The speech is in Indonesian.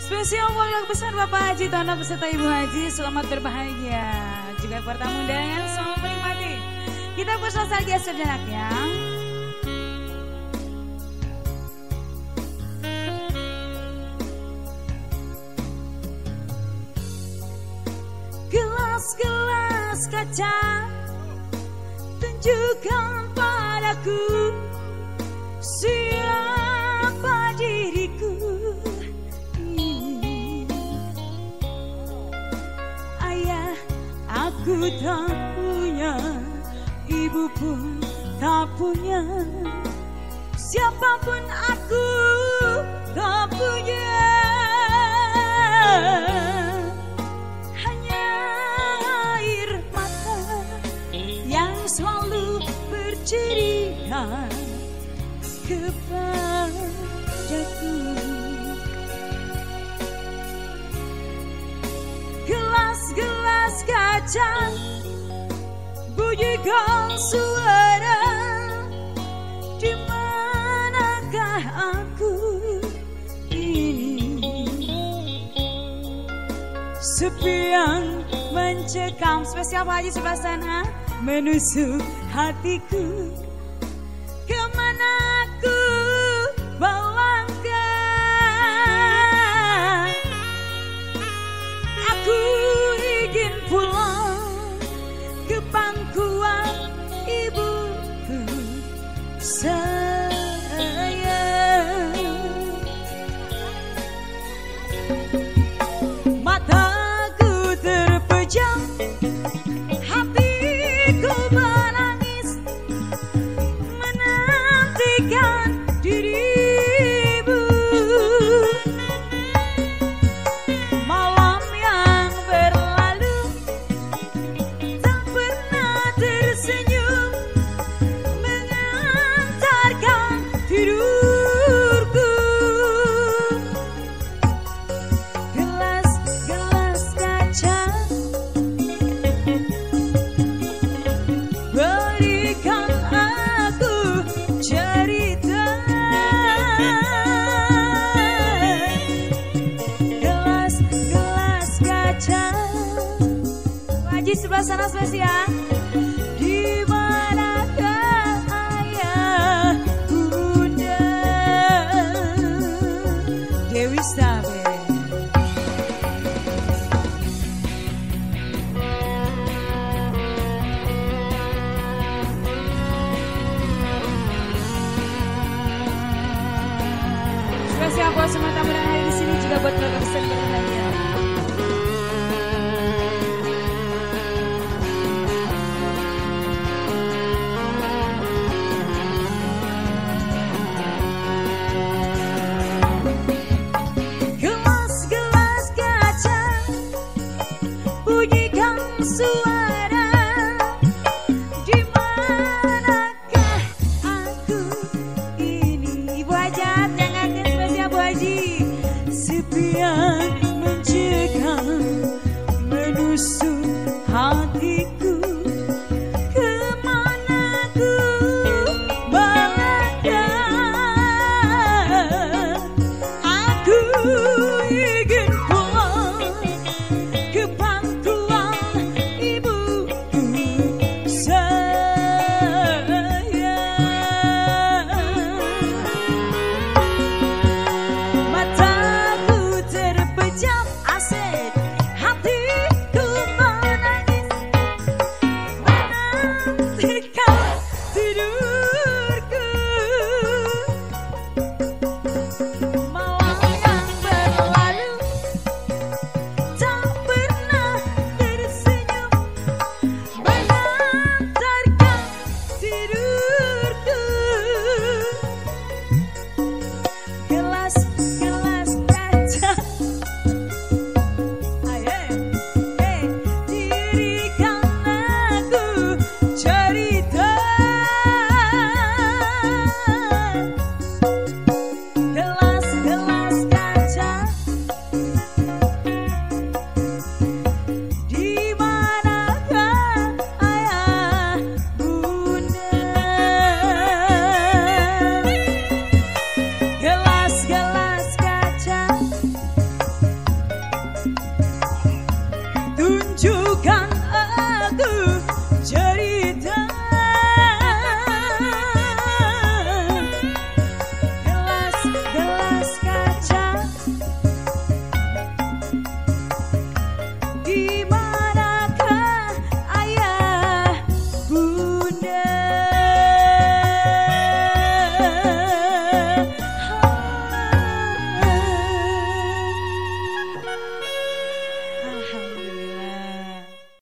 Spesial keluarga besar Bapak Haji Tono beserta Ibu Haji, selamat berbahagia. Juga bertamu undangan, selamat menikmati. Kita bernostalgia sejenak ya. Gelas-gelas kaca tunjukkan padaku siapa diriku ini. Ayah aku tak punya, ibu pun tak punya, siapapun aku tak punya. Selalu bercerita kepadaku. Gelas-gelas kaca bunyikan suara, di manakah aku ini? Sepi yang mencekam, spesial Pak Haji sebelah sana, menusuk hatiku. Kemana aku melangkah? Aku ingin pulang ke pangkuan ibuku sayang. Mataku terpejam, menangis menantikan dirimu. Malam yang berlalu tak pernah tersenyum mengantarkan tidurku. Gelas-gelas kaca berikan aku cerita. Gelas-gelas kaca, Haji sebelah sana spesial. Di manakah ayah bunda? Dewi Sabe. Spesial buat semua tamu yang ada di sini, juga buat keluarga besar berbahagia. Gelas-gelas kaca bunyikan suara, di manakah aku ini? Ibu Hajat, jangan spesial Bu Haji. Sepi